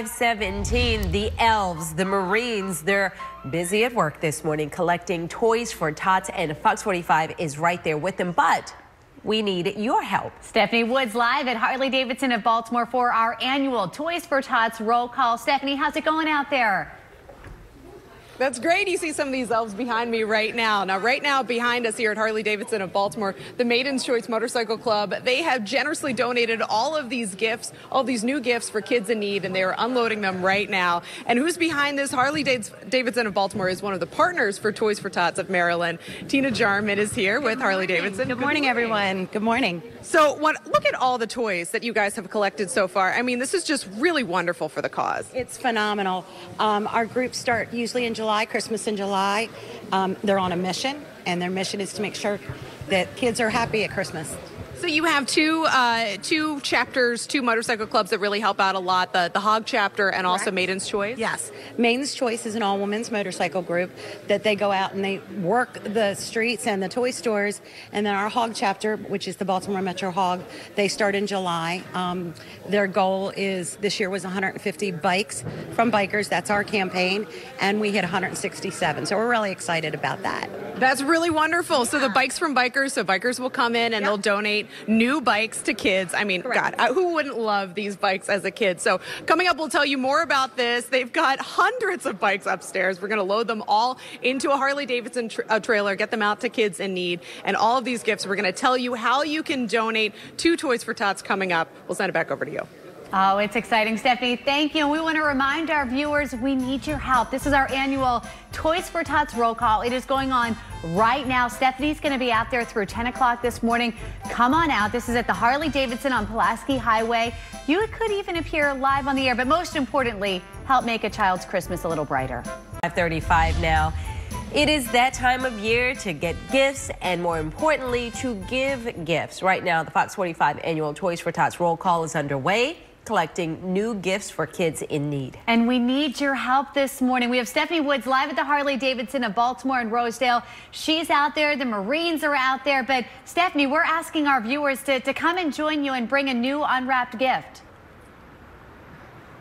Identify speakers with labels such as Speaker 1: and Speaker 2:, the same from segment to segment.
Speaker 1: 5:17, the elves, the Marines, they're busy at work this morning collecting toys for Tots, and Fox 45 is right there with them, but we need your help.
Speaker 2: Stephanie Woods live at Harley-Davidson of Baltimore for our annual Toys for Tots roll call. Stephanie, how's it going out there?
Speaker 3: That's great. You see some of these elves behind me right now. Now, right now behind us here at Harley-Davidson of Baltimore, the Maiden's Choice Motorcycle Club, they have generously donated all of these gifts, all these new gifts for kids in need, and they are unloading them right now. And who's behind this? Harley-Davidson of Baltimore is one of the partners for Toys for Tots of Maryland. Tina Jarman is here with Harley-Davidson.
Speaker 4: Good morning, everyone. Good morning.
Speaker 3: So look at all the toys that you guys have collected so far. I mean, this is just really wonderful for the cause.
Speaker 4: It's phenomenal. Our groups start usually in July, Christmas in July. They're on a mission, and their mission is to make sure that kids are happy at Christmas.
Speaker 3: So you have two chapters, two motorcycle clubs that really help out a lot, the Hog chapter and also
Speaker 4: Correct.
Speaker 3: Maiden's Choice?
Speaker 4: Yes. Maiden's Choice is an all-women's motorcycle group that they go out and they work the streets and the toy stores. And then our Hog chapter, which is the Baltimore Metro Hog, they start in July. Their goal is, this year was 150 bikes from bikers. That's our campaign. And we hit 167. So we're really excited about that.
Speaker 3: That's really wonderful. So the bikes from bikers, so bikers will come in and they'll donate new bikes to kids. I mean,
Speaker 4: Correct.
Speaker 3: God, who wouldn't love these bikes as a kid? So coming up, we'll tell you more about this. They've got hundreds of bikes upstairs. We're going to load them all into a Harley-Davidson trailer, get them out to kids in need. And all of these gifts, we're going to tell you how you can donate to Toys for Tots coming up. We'll send it back over to you.
Speaker 2: Oh, it's exciting, Stephanie. Thank you. And we want to remind our viewers we need your help. This is our annual Toys for Tots roll call. It is going on right now. Stephanie's going to be out there through 10 o'clock this morning. Come on out. This is at the Harley-Davidson on Pulaski Highway. You could even appear live on the air, but most importantly, help make a child's Christmas a little brighter.
Speaker 1: 5:35 now. It is that time of year to get gifts and, more importantly, to give gifts. Right now, the Fox 45 annual Toys for Tots roll call is underway, collecting new gifts for kids in need.
Speaker 2: And we need your help this morning. We have Stephanie Woods live at the Harley-Davidson of Baltimore and Rosedale. She's out there. The Marines are out there. But, Stephanie, we're asking our viewers to come and join you and bring a new unwrapped gift.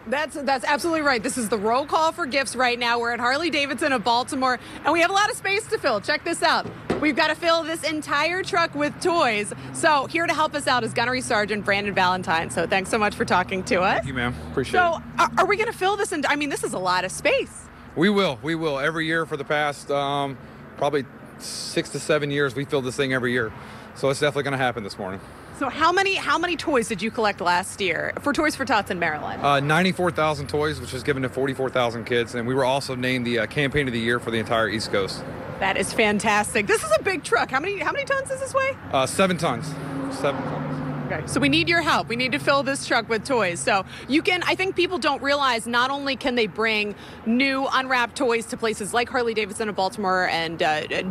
Speaker 3: That's absolutely right. This is the roll call for gifts right now. We're at Harley-Davidson of Baltimore, and we have a lot of space to fill. Check this out. We've got to fill this entire truck with toys. So here to help us out is Gunnery Sergeant Brandon Valentine. So thanks so much for talking to us.
Speaker 5: Thank you, ma'am. Appreciate it.
Speaker 3: So are we going to fill this? I mean, this is a lot of space.
Speaker 5: We will. We will. Every year for the past probably 6 to 7 years, we fill this thing every year. So it's definitely going to happen this morning.
Speaker 3: So how many toys did you collect last year for Toys for Tots in Maryland?
Speaker 5: 94,000 toys, which was given to 44,000 kids, and we were also named the campaign of the year for the entire East Coast.
Speaker 3: That is fantastic. This is a big truck. How many tons does this weigh?
Speaker 5: 7 tons. 7 tons.
Speaker 3: Okay. So we need your help. We need to fill this truck with toys. So you can, I think people don't realize, not only can they bring new unwrapped toys to places like Harley-Davidson of Baltimore and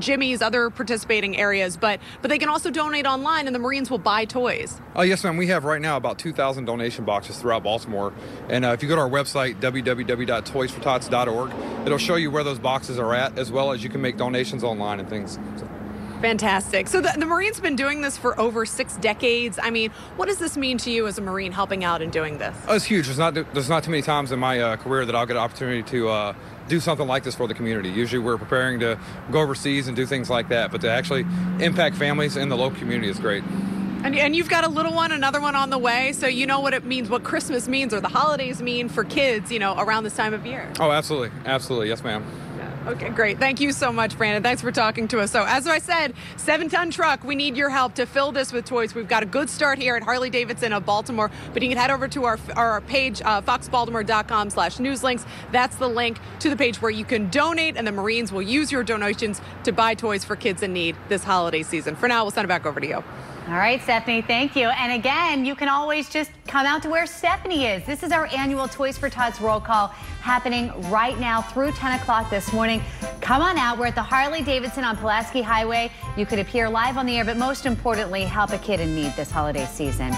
Speaker 3: Jimmy's, other participating areas, but they can also donate online, and the Marines will buy toys.
Speaker 5: Oh, yes, ma'am. We have right now about 2,000 donation boxes throughout Baltimore. And if you go to our website, www.toysfortots.org, it'll show you where those boxes are at, as well as you can make donations online and things.
Speaker 3: Fantastic. So the Marines have been doing this for over 6 decades. I mean, what does this mean to you as a Marine helping out and doing this?
Speaker 5: Oh, it's huge. There's not too many times in my career that I'll get an opportunity to do something like this for the community. Usually we're preparing to go overseas and do things like that, but to actually impact families in the local community is great.
Speaker 3: And you've got a little one, another one on the way, so you know what it means, what Christmas means or the holidays mean for kids, you know, around this time of year.
Speaker 5: Oh, absolutely. Absolutely. Yes, ma'am.
Speaker 3: Okay, great. Thank you so much, Brandon. Thanks for talking to us. So as I said, 7-ton truck. We need your help to fill this with toys. We've got a good start here at Harley-Davidson of Baltimore, but you can head over to our page, foxbaltimore.com/newslinks. That's the link to the page where you can donate, and the Marines will use your donations to buy toys for kids in need this holiday season. For now, we'll send it back over to you.
Speaker 2: All right, Stephanie, thank you. And again, you can always just come out to where Stephanie is. This is our annual Toys for Tots roll call happening right now through 10 o'clock this morning. Come on out. We're at the Harley-Davidson on Pulaski Highway. You could appear live on the air, but most importantly, help a kid in need this holiday season.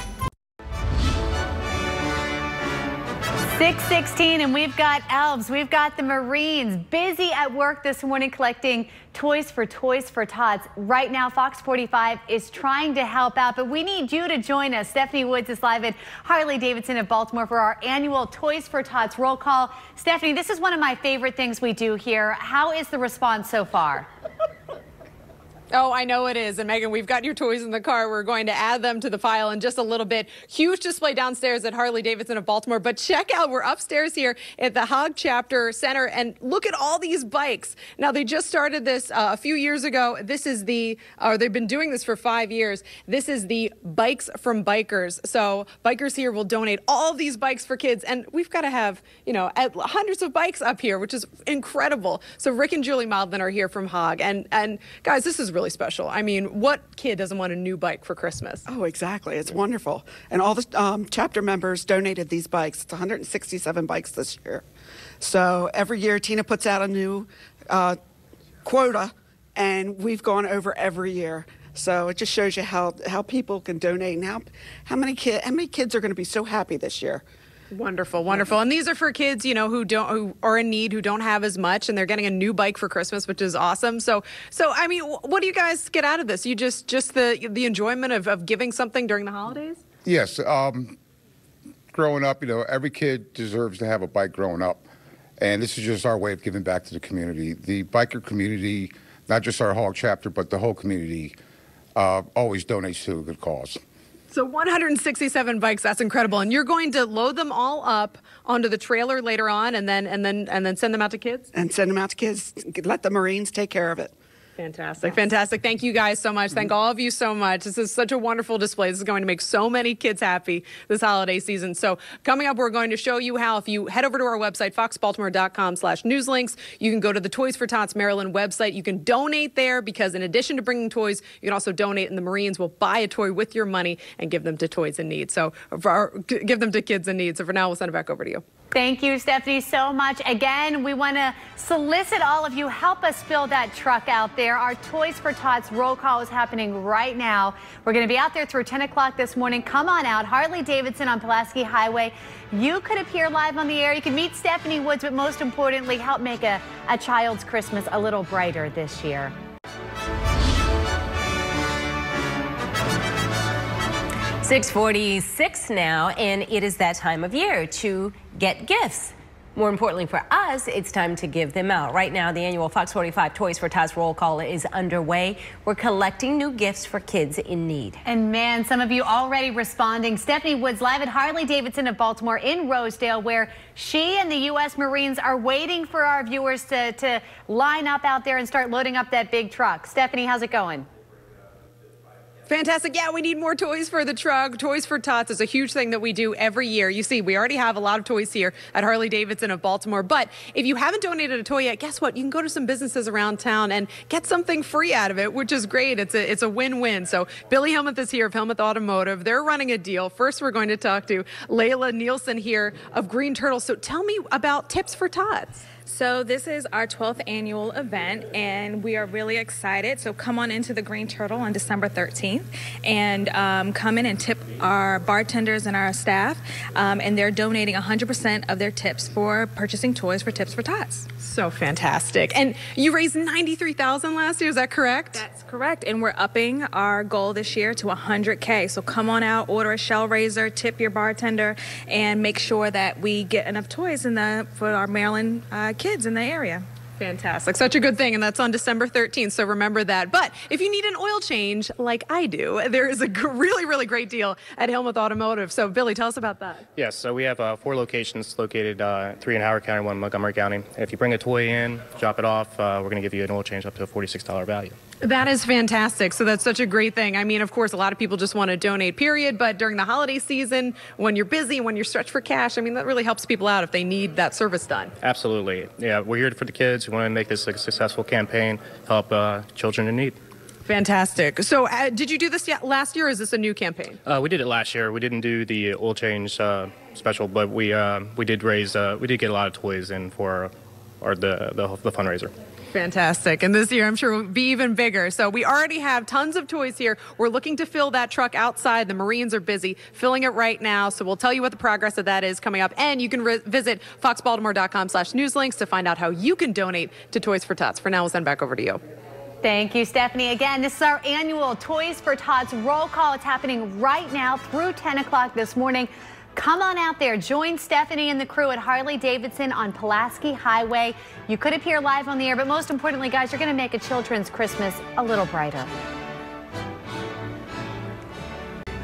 Speaker 2: 6:16, and we've got elves, we've got the Marines busy at work this morning collecting Toys for Tots. Right now, Fox 45 is trying to help out, but we need you to join us. Stephanie Woods is live at Harley-Davidson of Baltimore for our annual Toys for Tots roll call. Stephanie, this is one of my favorite things we do here. How is the response so far?
Speaker 3: Oh, I know it is. And Megan, we've got your toys in the car. We're going to add them to the file in just a little bit. Huge display downstairs at Harley-Davidson of Baltimore. But check out, we're upstairs here at the Hog Chapter Center. And look at all these bikes. Now, they just started this a few years ago. This is they've been doing this for 5 years. This is the Bikes from Bikers. So bikers here will donate all of these bikes for kids. And we've got to have, hundreds of bikes up here, which is incredible. So Rick and Julie Maudlin are here from Hog. And guys, this is really special. I mean, what kid doesn't want a new bike for Christmas?
Speaker 6: Oh, exactly. It's wonderful. And all the chapter members donated these bikes. It's 167 bikes this year. So every year Tina puts out a new quota, and we've gone over every year. So it just shows you how people can donate and how many kids are going to be so happy this year.
Speaker 3: Wonderful, wonderful. And these are for kids, who are in need, who don't have as much, and they're getting a new bike for Christmas, which is awesome. So I mean, what do you guys get out of this? You just the enjoyment of giving something during the holidays?
Speaker 7: Yes. Growing up, every kid deserves to have a bike growing up. And this is just our way of giving back to the community. The biker community, not just our Hog chapter, but the whole community, always donates to a good cause.
Speaker 3: So 167 bikes, that's incredible. And you're going to load them all up onto the trailer later on and then send them out to kids?
Speaker 6: And send them out to kids. Let the Marines take care of it.
Speaker 3: Fantastic. Fantastic. Thank you guys so much. Thank all of you so much. This is such a wonderful display. This is going to make so many kids happy this holiday season. So coming up, we're going to show you how, if you head over to our website, foxbaltimore.com/newslinks, you can go to the Toys for Tots Maryland website. You can donate there because in addition to bringing toys, you can also donate, and the Marines will buy a toy with your money and give them to Toys in Need. So give them to Kids in Need. So for now, we'll send it back over to you.
Speaker 2: Thank you, Stephanie, so much. Again, we want to solicit all of you. Help us fill that truck out there. Our Toys for Tots roll call is happening right now. We're going to be out there through 10 o'clock this morning. Come on out. Harley-Davidson on Pulaski Highway. You could appear live on the air. You can meet Stephanie Woods, but most importantly, help make a child's Christmas a little brighter this year.
Speaker 1: .46 now, and it is that time of year to get gifts. More importantly for us, it's time to give them out. Right now, the annual Fox 45 Toys for Tots roll call is underway. We're collecting new gifts for kids in need.
Speaker 2: And man, some of you already responding. Stephanie Woods live at Harley-Davidson of Baltimore in Rosedale, where she and the U.S. Marines are waiting for our viewers to line up out there and start loading up that big truck. Stephanie, how's it going?
Speaker 3: Fantastic. Yeah, we need more toys for the truck. Toys for Tots is a huge thing that we do every year. You see, we already have a lot of toys here at Harley-Davidson of Baltimore. But if you haven't donated a toy yet, guess what? You can go to some businesses around town and get something free out of it, which is great. It's a win-win. So Billy Helmuth is here of Helmuth Automotive. They're running a deal. First, we're going to talk to Layla Nielsen here of Green Turtle. So tell me about Tips for Tots.
Speaker 8: So this is our 12th annual event, and we are really excited. So come on into the Green Turtle on December 13th and come in and tip our bartenders and our staff, and they're donating 100% of their tips for purchasing toys for Tips for Tots.
Speaker 3: So fantastic. And you raised $93,000 last year, is that correct?
Speaker 8: That's correct, and we're upping our goal this year to $100K. So come on out, order a shell raiser, tip your bartender, and make sure that we get enough toys for our Maryland kids in the area.
Speaker 3: Fantastic. Such a good thing, and that's on December 13th, so remember that. But if you need an oil change like I do, there is a really, really great deal at Helmuth Automotive. So, Billy, tell us about that.
Speaker 9: Yes, so we have 4 locations located, 3 in Howard County, 1 in Montgomery County. If you bring a toy in, drop it off, we're going to give you an oil change up to a $46 value.
Speaker 3: That is fantastic. So that's such a great thing. I mean, of course, a lot of people just want to donate, period. But during the holiday season, when you're busy, when you're stretched for cash, I mean, that really helps people out if they need that service done.
Speaker 9: Absolutely. Yeah, we're here for the kids. We want to make this a successful campaign, help children in need.
Speaker 3: Fantastic. So did you do this last year, or is this a new campaign?
Speaker 9: We did it last year. We didn't do the oil change special, but we did get a lot of toys in for the fundraiser.
Speaker 3: Fantastic. And this year, I'm sure will be even bigger. So we already have tons of toys here. We're looking to fill that truck outside. The Marines are busy filling it right now. So we'll tell you what the progress of that is coming up. And you can visit foxbaltimore.com/newslinks to find out how you can donate to Toys for Tots. For now, we'll send back over to you.
Speaker 2: Thank you, Stephanie. Again, this is our annual Toys for Tots roll call. It's happening right now through 10 o'clock this morning. Come on out there. Join Stephanie and the crew at Harley-Davidson on Pulaski Highway. You could appear live on the air, but most importantly, guys, you're going to make a children's Christmas a little brighter.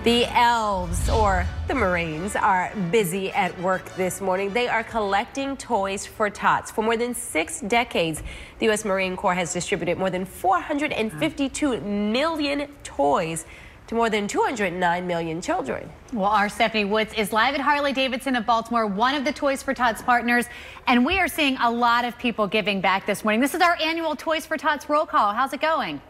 Speaker 1: The elves, or the Marines, are busy at work this morning. They are collecting toys for tots. For more than 6 decades, the U.S. Marine Corps has distributed more than 452 million toys to more than 209 million children.
Speaker 2: Well, our Stephanie Woods is live at Harley-Davidson of Baltimore, one of the Toys for Tots partners, and we are seeing a lot of people giving back this morning. This is our annual Toys for Tots roll call. How's it going?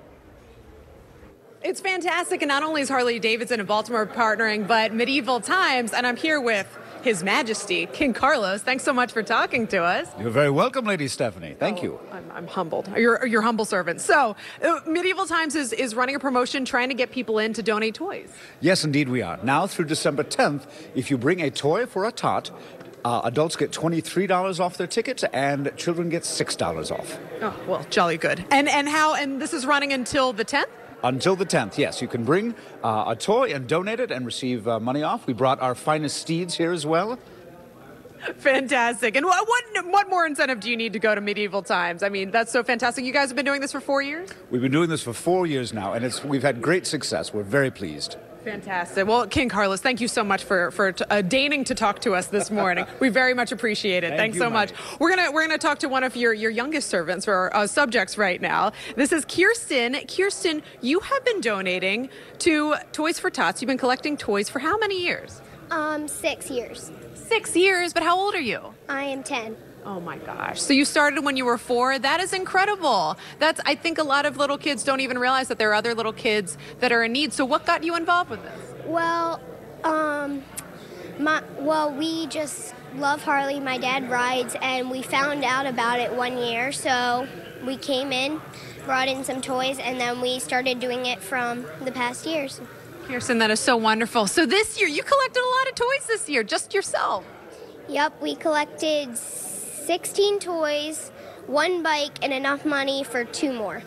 Speaker 3: It's fantastic, and not only is Harley-Davidson of Baltimore partnering, but Medieval Times, and I'm here with His Majesty, King Carlos. Thanks so much for talking to us.
Speaker 10: You're very welcome, Lady Stephanie. Thank you.
Speaker 3: I'm humbled. You're humble servant. So, Medieval Times is running a promotion trying to get people in to donate toys.
Speaker 10: Yes, indeed we are. Now through December 10th, if you bring a toy for a tot, adults get $23 off their tickets and children get $6 off.
Speaker 3: Oh, well, jolly good. And this is running until the 10th?
Speaker 10: Until the 10th, yes. You can bring a toy and donate it and receive money off. We brought our finest steeds here as well.
Speaker 3: Fantastic. And what more incentive do you need to go to Medieval Times? I mean, that's so fantastic. You guys have been doing this for 4 years?
Speaker 10: We've been doing this for 4 years now, and we've had great success. We're very pleased.
Speaker 3: Fantastic. Well, King Carlos, thank you so much for deigning to talk to us this morning. We very much appreciate it. Thanks so much. We're gonna talk to one of your youngest servants or subjects right now. This is Kirsten. Kirsten, you have been donating to Toys for Tots. You've been collecting toys for how many years?
Speaker 11: 6 years.
Speaker 3: 6 years, but how old are you?
Speaker 11: I am 10.
Speaker 3: Oh my gosh. So you started when you were 4? That is incredible. I think a lot of little kids don't even realize that there are other little kids that are in need. So what got you involved with this?
Speaker 11: Well, we just love Harley. My dad rides, and we found out about it 1 year. So we came in, brought in some toys, and then we started doing it from the past years.
Speaker 3: Kirsten, that is so wonderful. So this year, you collected a lot of toys this year, just yourself.
Speaker 11: Yep, we collected 16 toys, 1 bike, and enough money for 2 more.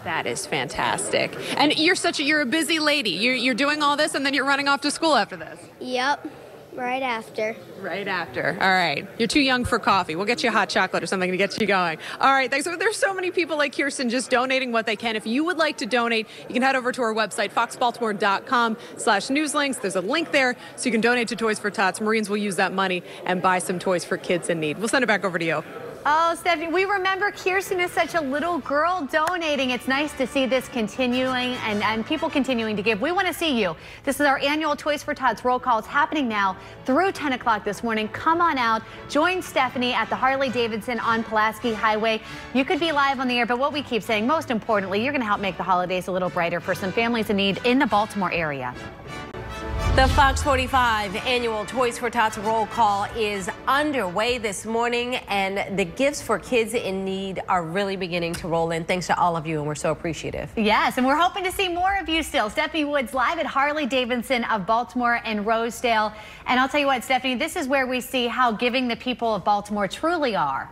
Speaker 3: That is fantastic. And you're a busy lady. You're doing all this, and then you're running off to school after this.
Speaker 11: Yep, right after.
Speaker 3: Right after. All right. You're too young for coffee. We'll get you a hot chocolate or something to get you going. All right. Thanks. There's so many people like Kirsten just donating what they can. If you would like to donate, you can head over to our website, foxbaltimore.com/newslinks. There's a link there so you can donate to Toys for Tots. Marines will use that money and buy some toys for kids in need. We'll send it back over to you.
Speaker 2: Oh, Stephanie, we remember Kirsten as such a little girl donating. It's nice to see this continuing and people continuing to give. We want to see you. This is our annual Toys for Tots roll call. It's happening now through 10 o'clock this morning. Come on out. Join Stephanie at the Harley-Davidson on Pulaski Highway. You could be live on the air, but what we keep saying, most importantly, you're going to help make the holidays a little brighter for some families in need in the Baltimore area.
Speaker 1: The Fox 45 annual Toys for Tots roll call is underway this morning, and the gifts for kids in need are really beginning to roll in. Thanks to all of you, and we're so appreciative.
Speaker 2: Yes, and we're hoping to see more of you still. Stephanie Woods live at Harley-Davidson of Baltimore and Rosedale. And I'll tell you what, Stephanie, this is where we see how giving the people of Baltimore truly are.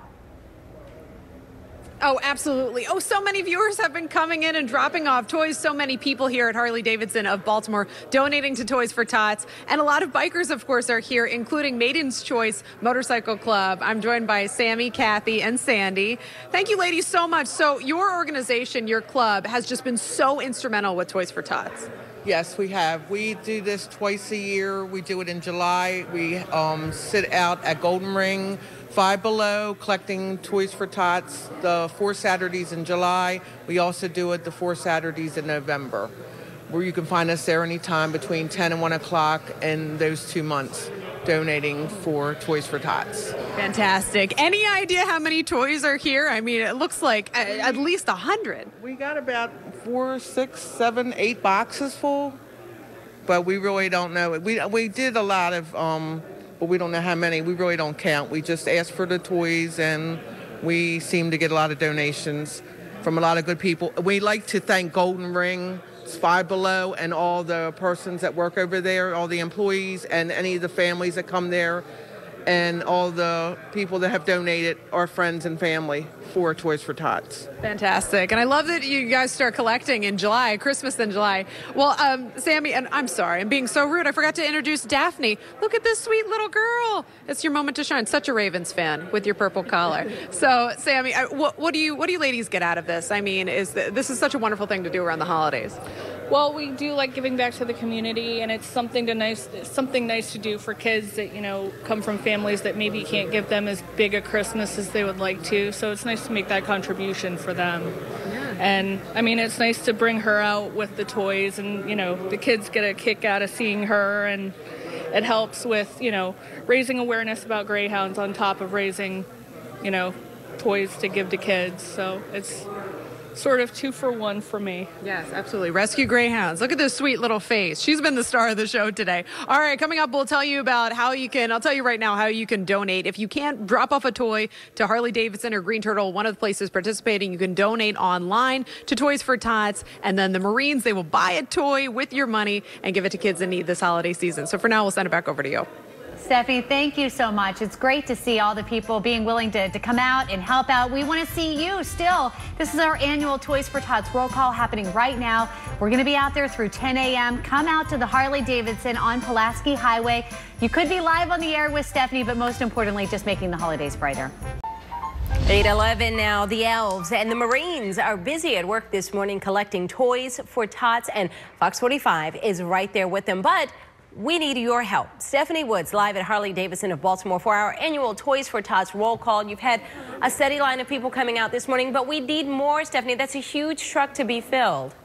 Speaker 3: Oh, absolutely. Oh, so many viewers have been coming in and dropping off toys. So many people here at Harley-Davidson of Baltimore donating to Toys for Tots. And a lot of bikers, of course, are here, including Maiden's Choice Motorcycle Club. I'm joined by Sammy, Kathy, and Sandy. Thank you, ladies, so much. So your organization, your club, has just been so instrumental with Toys for Tots.
Speaker 12: Yes, we have. We do this twice a year. We do it in July. We sit out at Golden Ring, Five Below, collecting Toys for Tots the 4 Saturdays in July. We also do it the 4 Saturdays in November, where you can find us there anytime between 10 and 1 o'clock in those 2 months, donating for Toys for Tots.
Speaker 3: Fantastic. Any idea how many toys are here? I mean, it looks like at least 100.
Speaker 12: We got about 4, 6, 7, 8 boxes full, but we really don't know. We did a lot of, but we don't know how many. We really don't count. We just ask for the toys, and We seem to get a lot of donations from a lot of good people. We like to thank Golden Ring, Five Below, and all the persons that work over there, all the employees, and any of the families that come there, and all the people that have donated, our friends and family, for Toys for Tots.
Speaker 3: Fantastic. And I love that you guys start collecting in July, Christmas in July. Well, Sammy, and I'm sorry, I'm being so rude. I forgot to introduce Daphne. Look at this sweet little girl. It's your moment to shine. Such a Ravens fan with your purple collar. So, Sammy, what do you ladies get out of this? I mean, this is such a wonderful thing to do around the holidays.
Speaker 13: Well, we do like giving back to the community, and it's something nice to do for kids that, you know, come from families that maybe can't give them as big a Christmas as they would like to. So it's nice to make that contribution for them. Yeah. And I mean, it's nice to bring her out with the toys, and, you know, the kids get a kick out of seeing her, and it helps with, you know, raising awareness about greyhounds on top of raising, you know, toys to give to kids. So it's sort of 2 for 1 for me.
Speaker 3: Yes, absolutely. Rescue Greyhounds. Look at this sweet little face. She's been the star of the show today. All right, coming up, we'll tell you about how you can, I'll tell you right now how you can donate. If you can't drop off a toy to Harley Davidson or Green Turtle, one of the places participating, you can donate online to Toys for Tots. And then the Marines, they will buy a toy with your money and give it to kids in need this holiday season. So for now, we'll send it back over to you.
Speaker 2: Stephanie, thank you so much. It's great to see all the people being willing to come out and help out. We want to see you still. This is our annual Toys for Tots roll call happening right now. We're going to be out there through 10 a.m. Come out to the Harley Davidson on Pulaski Highway. You could be live on the air with Stephanie, but most importantly, just making the holidays brighter.
Speaker 1: 8:11 now. The elves and the Marines are busy at work this morning collecting Toys for Tots, and Fox 45 is right there with them. But we need your help. Stephanie Woods live at Harley Davidson of Baltimore for our annual Toys for Tots roll call. You've had a steady line of people coming out this morning, but we need more, Stephanie. That's a huge truck to be filled.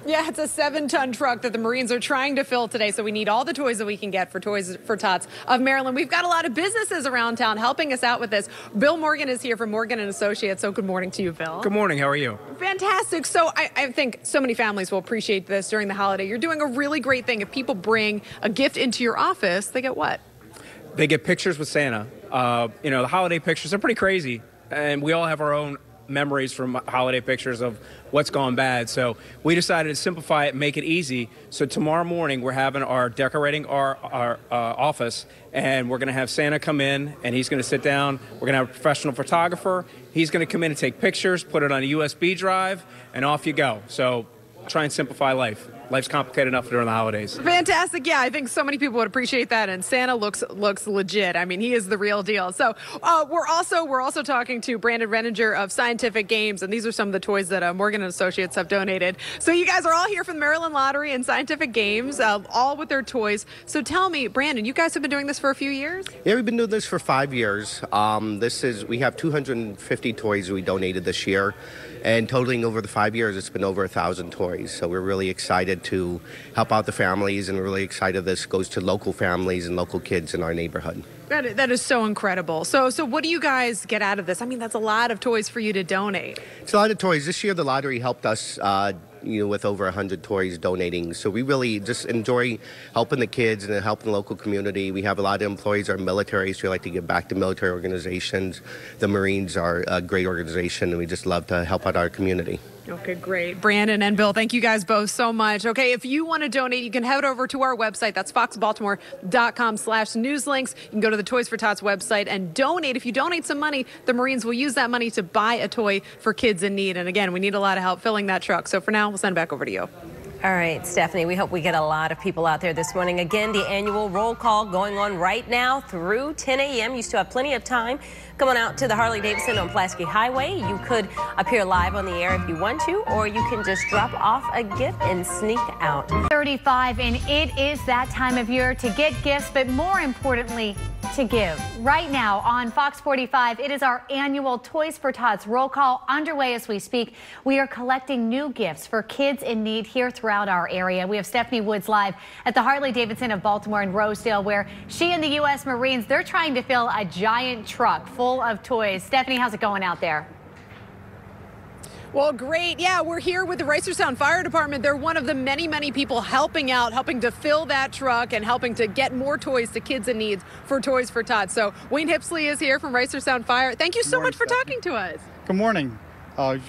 Speaker 3: Yeah, it's a 7-ton truck that the Marines are trying to fill today, so we need all the toys that we can get for Toys for Tots of Maryland. We've got a lot of businesses around town helping us out with this. Bill Morgan is here from Morgan & Associates, so good morning to you, Bill.
Speaker 14: Good morning. How are you?
Speaker 3: Fantastic. So I think so many families will appreciate this during the holiday. You're doing a really great thing. If people bring a gift into your office, they get what?
Speaker 14: They get pictures with Santa. You know, the holiday pictures are pretty crazy, and we all have our own memories from holiday pictures of what's gone bad. So we decided to simplify it and make it easy. So tomorrow morning we're having decorating our office, and we're going to have Santa come in, and he's going to sit down. We're going to have a professional photographer. He's going to come in and take pictures, put it on a USB drive, and off you go. So try and simplify life. Life's complicated enough during the holidays.
Speaker 3: Fantastic. Yeah, I think so many people would appreciate that, and Santa looks legit. I mean, he is the real deal. So we're also talking to Brandon Renninger of Scientific Games, and these are some of the toys that Morgan & Associates have donated. So you guys are all here from the Maryland Lottery and Scientific Games, all with their toys. So tell me, Brandon, you guys have been doing this for a few years?
Speaker 15: Yeah, we've been doing this for 5 years. We have 250 toys we donated this year, and totaling over the 5 years, it's been over 1,000 toys. So we're really excited to help out the families, and we're really excited this goes to local families and local kids in our neighborhood.
Speaker 3: That is so incredible. So what do you guys get out of this? I mean, that's a lot of toys for you to donate.
Speaker 15: It's a lot of toys. This year, the lottery helped us with over 100 toys donating. So we really just enjoy helping the kids and helping the local community. We have a lot of employees are military, so we like to give back to military organizations. The Marines are a great organization, and we just love to help out our community.
Speaker 3: Okay, great. Brandon and Bill, thank you guys both so much. Okay, if you want to donate, you can head over to our website. That's foxbaltimore.com/newslinks. You can go to the Toys for Tots website and donate. If you donate some money, the Marines will use that money to buy a toy for kids in need. And again, we need a lot of help filling that truck. So for now, we'll send it back over to you.
Speaker 1: All right, Stephanie, we hope we get a lot of people out there this morning. Again, the annual roll call going on right now through 10 a.m. You still have plenty of time. Come on out to the Harley Davidson on Pulaski Highway. You could appear live on the air if you want to, or you can just drop off a gift and sneak out.
Speaker 2: 35, and it is that time of year to get gifts, but more importantly, to give. Right now on Fox 45, it is our annual Toys for Tots roll call underway as we speak. We are collecting new gifts for kids in need here throughout our area. We have Stephanie Woods live at the Harley Davidson of Baltimore and Rosedale, where she and the U.S. Marines, they're trying to fill a giant truck full of toys. Stephanie, how's it going out there?
Speaker 3: Well, great. Yeah, we're here with the Reisterstown Fire Department. They're one of the many, many people helping out, helping to fill that truck and helping to get more toys to kids in need for Toys for Tots. So Wayne Hipsley is here from Reisterstown Fire. Thank you so much for talking to us.
Speaker 16: Good morning.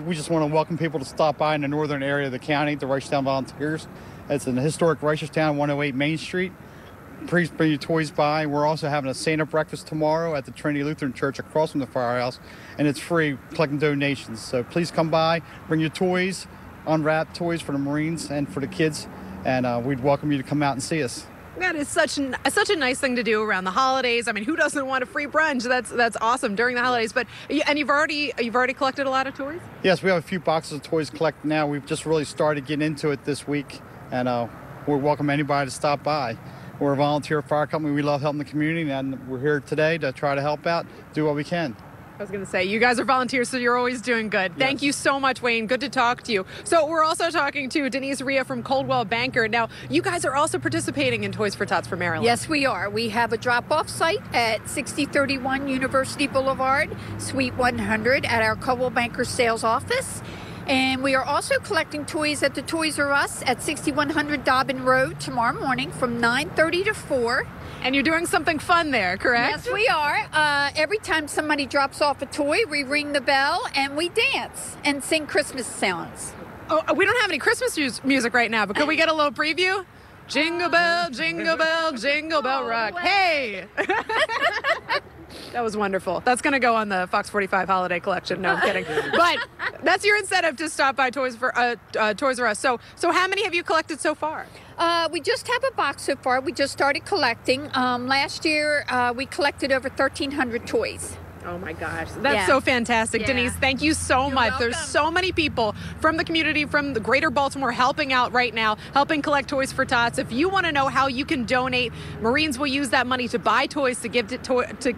Speaker 16: We just want to welcome people to stop by in the northern area of the county, the Reisterstown Volunteers. It's in the historic Reisterstown, 108 Main Street. Please bring your toys by. We're also having a Santa breakfast tomorrow at the Trinity Lutheran Church across from the firehouse, and it's free, collecting donations. So please come by, bring your toys, unwrapped toys for the Marines and for the kids, and we'd welcome you to come out and see us.
Speaker 3: That is such a nice thing to do around the holidays. I mean, who doesn't want a free brunch? That's awesome during the holidays. But you've already collected a lot of toys?
Speaker 16: Yes, we have a few boxes of toys collected now. We've just really started getting into it this week, and we welcome anybody to stop by. We're a volunteer fire company. We love helping the community, and we're here today to try to help out, do what we can.
Speaker 3: I was going to say, you guys are volunteers, so you're always doing good. Yes. Thank you so much, Wayne. Good to talk to you. So we're also talking to Denise Rhea from Coldwell Banker. Now, you guys are also participating in Toys for Tots for Maryland.
Speaker 17: Yes, we are. We have a drop-off site at 6031 University Boulevard, Suite 100 at our Coldwell Banker sales office. And we are also collecting toys at the Toys R Us at 6100 Dobbin Road tomorrow morning from 9:30 to 4.
Speaker 3: And you're doing something fun there, correct?
Speaker 17: Yes, we are. Every time somebody drops off a toy, we ring the bell and we dance and sing Christmas songs.
Speaker 3: Oh, we don't have any Christmas music right now, but could we get a little preview? Jingle bell, jingle bell rock. Hey! That was wonderful. That's going to go on the FOX45 holiday collection. No, I'm kidding. But that's your incentive to stop by Toys R Us. So how many have you collected so far?
Speaker 17: We just have a box so far. We just started collecting. Last year, we collected over 1,300 toys.
Speaker 3: Oh my gosh, that's so fantastic. Yeah. Denise, thank you so much.
Speaker 17: Welcome.
Speaker 3: There's so many people from the community, from the greater Baltimore, helping out right now, helping collect Toys for Tots. If you want to know how you can donate, Marines will use that money to buy toys to give to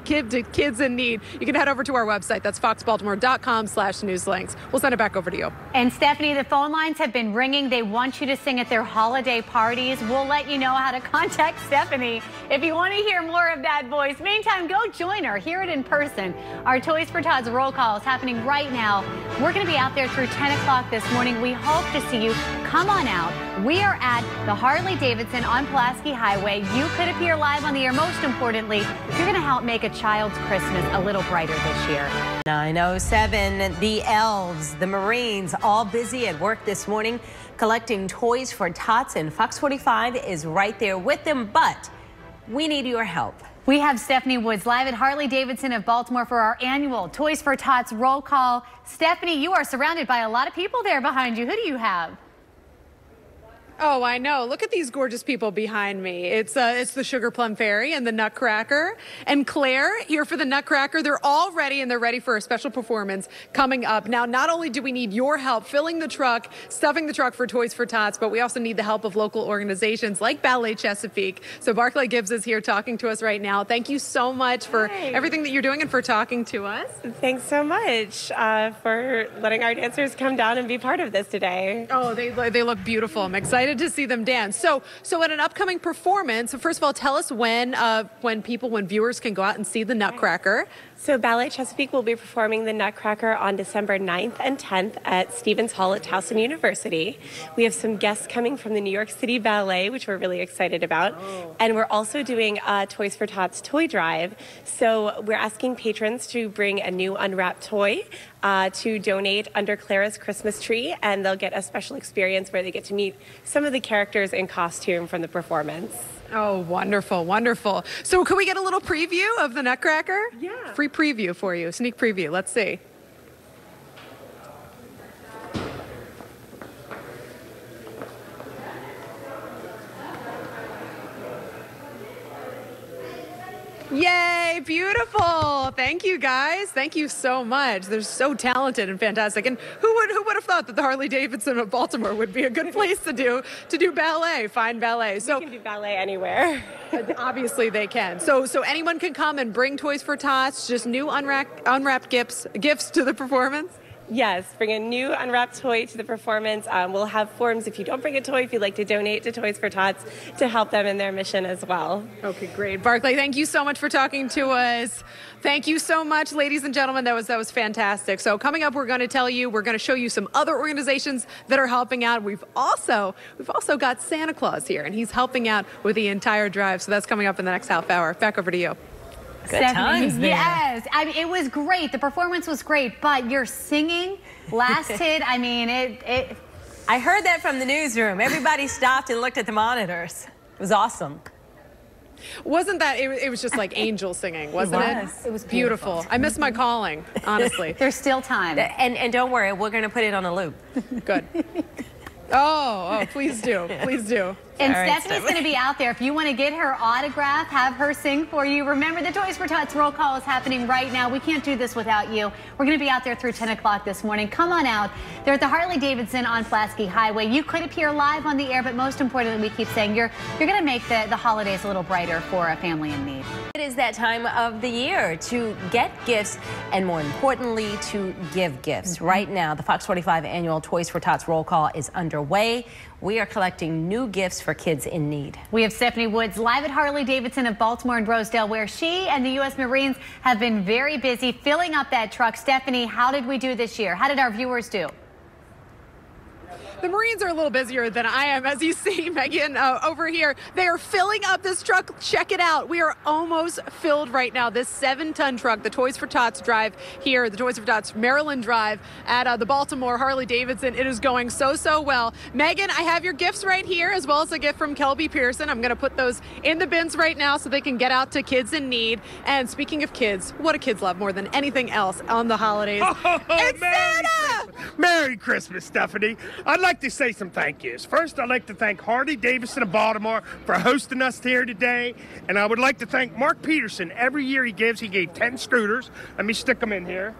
Speaker 3: kids in need. You can head over to our website. That's foxbaltimore.com/newslinks. We'll send it back over to you.
Speaker 2: And Stephanie, the phone lines have been ringing. They want you to sing at their holiday parties. We'll let you know how to contact Stephanie if you want to hear more of that voice. Meantime, go join her. Hear it in person. Our Toys for Tots roll call is happening right now. We're going to be out there through 10 o'clock this morning. We hope to see you. Come on out. We are at the Harley-Davidson on Pulaski Highway. You could appear live on the air. Most importantly, you're going to help make a child's Christmas a little brighter this year.
Speaker 1: 9:07, the elves, the Marines, all busy at work this morning collecting Toys for Tots, and FOX45 is right there with them, but we need your help.
Speaker 2: We have Stephanie Woods live at Harley-Davidson of Baltimore for our annual Toys for Tots roll call. Stephanie, you are surrounded by a lot of people there behind you. Who do you have?
Speaker 3: Oh, I know. Look at these gorgeous people behind me. It's the Sugar Plum Fairy and the Nutcracker. And Claire here for the Nutcracker. They're all ready, and they're ready for a special performance coming up. Now, not only do we need your help filling the truck, stuffing the truck for Toys for Tots, but we also need the help of local organizations like Ballet Chesapeake. So Barclay Gibbs is here talking to us right now. Thank you so much for everything that you're doing and for talking to us.
Speaker 18: Thanks so much for letting our dancers come down and be part of this today.
Speaker 3: Oh, they look beautiful. I'm excited to see them dance. So at an upcoming performance, first of all, tell us when viewers can go out and see the Nutcracker.
Speaker 18: So Ballet Chesapeake will be performing the Nutcracker on December 9th and 10th at Stevens Hall at Towson University. We have some guests coming from the New York City Ballet, which we're really excited about. And we're also doing a Toys for Tots toy drive. So we're asking patrons to bring a new unwrapped toy to donate under Clara's Christmas tree, and they'll get a special experience where they get to meet some of the characters in costume from the performance.
Speaker 3: Oh, wonderful, wonderful. So could we get a little preview of the Nutcracker?
Speaker 18: Yeah.
Speaker 3: Free preview for you, sneak preview. Let's see. Yay, beautiful. Thank you, guys. Thank you so much. They're so talented and fantastic. And who would have thought that the Harley-Davidson of Baltimore would be a good place to do ballet, fine ballet. So
Speaker 18: we can do ballet anywhere.
Speaker 3: Obviously they can. So anyone can come and bring Toys for Tots, just new unwrapped gifts to the performance?
Speaker 18: Yes, bring a new unwrapped toy to the performance. We'll have forms if you don't bring a toy, if you'd like to donate to Toys for Tots to help them in their mission as well.
Speaker 3: Okay, great. Barclay, thank you so much for talking to us. Thank you so much, ladies and gentlemen. That was fantastic. So coming up, we're going to show you some other organizations that are helping out. We've also got Santa Claus here, and he's helping out with the entire drive. So that's coming up in the next half hour. Back over to you.
Speaker 1: Good times there.
Speaker 2: Yes, I mean, it was great. The performance was great, but your singing lasted. I mean,
Speaker 1: I heard that from the newsroom. Everybody stopped and looked at the monitors. It was awesome.
Speaker 3: Wasn't that, it was just like angel singing, wasn't it?
Speaker 2: It was
Speaker 3: beautiful. I miss my calling, honestly.
Speaker 2: There's still time.
Speaker 1: And don't worry, we're going to put it on a loop.
Speaker 3: Good. Oh, please do. Please do.
Speaker 2: And Stephanie's going to be out there. If you want to get her autograph, have her sing for you. Remember, the Toys for Tots roll call is happening right now. We can't do this without you. We're going to be out there through 10 o'clock this morning. Come on out. They're at the Harley-Davidson on Pulaski Highway. You could appear live on the air, but most importantly, we keep saying you're going to make the holidays a little brighter for a family in need.
Speaker 1: It is that time of the year to get gifts and, more importantly, to give gifts. Right now, the Fox 45 annual Toys for Tots roll call is underway. We are collecting new gifts for kids in need.
Speaker 2: We have Stephanie Woods live at Harley-Davidson of Baltimore and Rosedale, where she and the U.S. Marines have been very busy filling up that truck. Stephanie, how did we do this year? How did our viewers do?
Speaker 3: The Marines are a little busier than I am, as you see, Megan, over here. They are filling up this truck. Check it out. We are almost filled right now. This 7-ton truck, the Toys for Tots drive here, the Toys for Tots Maryland drive at the Baltimore Harley-Davidson. It is going so well. Megan, I have your gifts right here, as well as a gift from Kelby Pearson. I'm going to put those in the bins right now so they can get out to kids in need. And speaking of kids, what do kids love more than anything else on the holidays? It's Santa!
Speaker 19: Merry Christmas, Stephanie. I'd like to say some thank yous. First, I'd like to thank Harley-Davidson of Baltimore for hosting us here today. And I would like to thank Mark Peterson. Every year he gave 10 scooters. Let me stick them in here.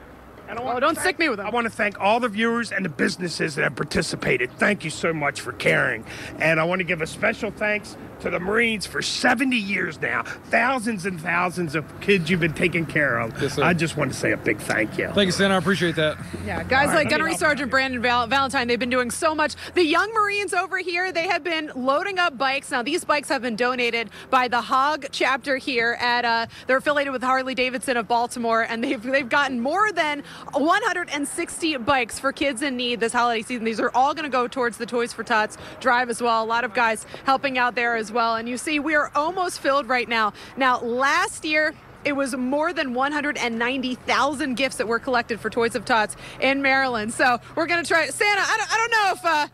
Speaker 19: And
Speaker 3: don't stick me with them.
Speaker 19: I want to thank all the viewers and the businesses that have participated. Thank you so much for caring. And I want to give a special thanks to the Marines for 70 years now. Thousands and thousands of kids you've been taking care of.
Speaker 5: Yes, sir.
Speaker 19: I just want to say a big thank you.
Speaker 5: Thank you, Santa. I appreciate that.
Speaker 3: Yeah, guys like Gunnery Sergeant Brandon Valentine, they've been doing so much. The young Marines over here, they have been loading up bikes. Now, these bikes have been donated by the HOG chapter here at, they're affiliated with Harley-Davidson of Baltimore, and they've gotten more than 160 bikes for kids in need this holiday season. These are all going to go towards the Toys for Tots drive as well. A lot of guys helping out there as well. And you see, we are almost filled right now. Now, last year, it was more than 190,000 gifts that were collected for Toys of Tots in Maryland. So we're going to try. Santa, I don't know if, I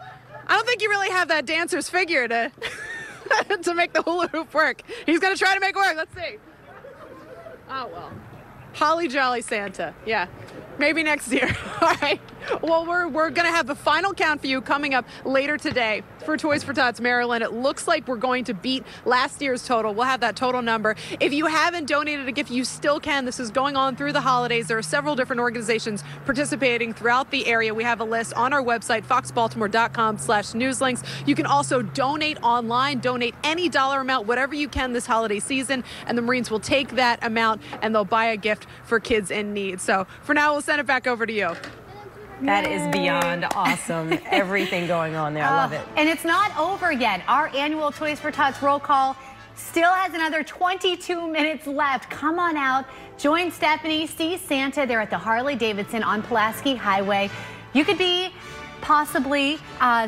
Speaker 3: don't think you really have that dancer's figure to, to make the hula hoop work. He's going to try to make it work. Let's see. Oh, well. Holly Jolly Santa. Yeah. Maybe next year. All right. Well, we're going to have the final count for you coming up later today for Toys for Tots Maryland. It looks like we're going to beat last year's total. We'll have that total number. If you haven't donated a gift, you still can. This is going on through the holidays. There are several different organizations participating throughout the area. We have a list on our website, foxbaltimore.com/newslinks. You can also donate online, donate any dollar amount, whatever you can this holiday season, and the Marines will take that amount and they'll buy a gift for kids in need. So for now, we'll send it back over to you.
Speaker 1: That is beyond awesome. Everything going on there. I love it.
Speaker 2: And it's not over yet. Our annual Toys for Tots roll call still has another 22 minutes left. Come on out. Join Stephanie, see Santa. They're at the Harley-Davidson on Pulaski Highway. You could be possibly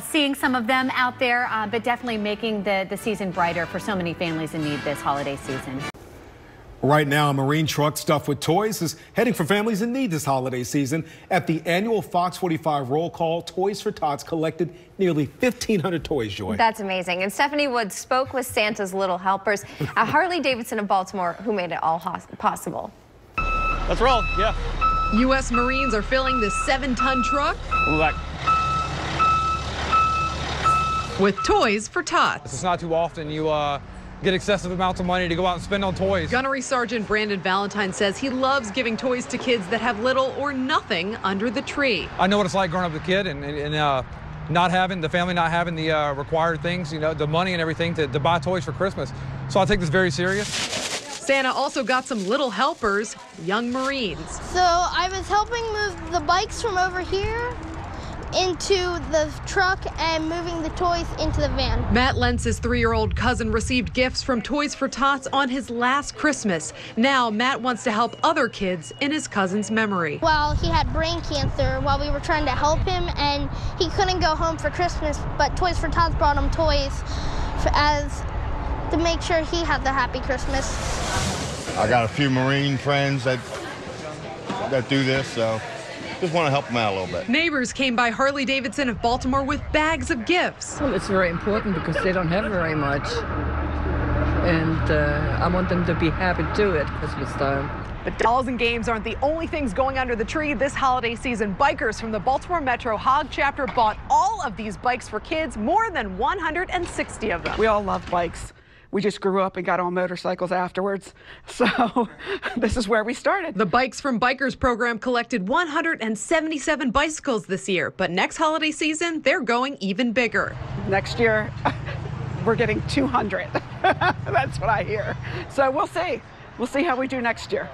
Speaker 2: seeing some of them out there, but definitely making the season brighter for so many families in need this holiday season.
Speaker 20: Right now, a Marine truck stuffed with toys is heading for families in need this holiday season. At the annual Fox 45 roll call, Toys for Tots collected nearly 1,500 toys, Joy.
Speaker 21: That's amazing. And Stephanie Woods spoke with Santa's little helpers at Harley-Davidson of Baltimore, who made it all possible.
Speaker 22: Let's roll, yeah.
Speaker 3: U.S. Marines are filling this 7-ton truck with Toys for Tots.
Speaker 5: It's not too often you get excessive amounts of money to go out and spend on toys.
Speaker 3: Gunnery Sergeant Brandon Valentine says he loves giving toys to kids that have little or nothing under the tree.
Speaker 5: I know what it's like growing up as a kid and not having the family, not having the required things, you know, the money and everything to buy toys for Christmas. So I take this very serious.
Speaker 3: Santa also got some little helpers, young Marines.
Speaker 4: So I was helping move the bikes from over here into the truck and moving the toys into the van.
Speaker 3: Matt Lentz's 3-year-old cousin received gifts from Toys for Tots on his last Christmas. Now Matt wants to help other kids in his cousin's memory.
Speaker 4: Well, he had brain cancer while we were trying to help him, and he couldn't go home for Christmas, but Toys for Tots brought him toys to make sure he had the happy Christmas.
Speaker 7: I got a few Marine friends that do this, so just want to help them out a little bit.
Speaker 3: Neighbors came by Harley-Davidson of Baltimore with bags of gifts.
Speaker 23: Well, it's very important because they don't have very much. And I want them to be happy too at Christmas time.
Speaker 3: But dolls and games aren't the only things going under the tree this holiday season. Bikers from the Baltimore Metro Hog chapter bought all of these bikes for kids, more than 160 of them.
Speaker 6: We all love bikes. We just grew up and got on motorcycles afterwards. So this is where we started.
Speaker 3: The Bikes from Bikers program collected 177 bicycles this year, but next holiday season, they're going even bigger.
Speaker 6: Next year, we're getting 200. That's what I hear. So we'll see. We'll see how we do next year.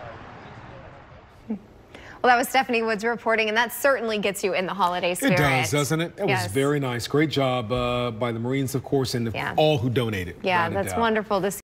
Speaker 21: Well, that was Stephanie Woods reporting, and that certainly gets you in the holiday spirit.
Speaker 20: It does, doesn't it? It
Speaker 21: Yes.
Speaker 20: was very nice. Great job by the Marines, of course, and all who donated.
Speaker 21: Yeah,
Speaker 20: without a
Speaker 21: that's
Speaker 20: doubt.
Speaker 21: wonderful to see.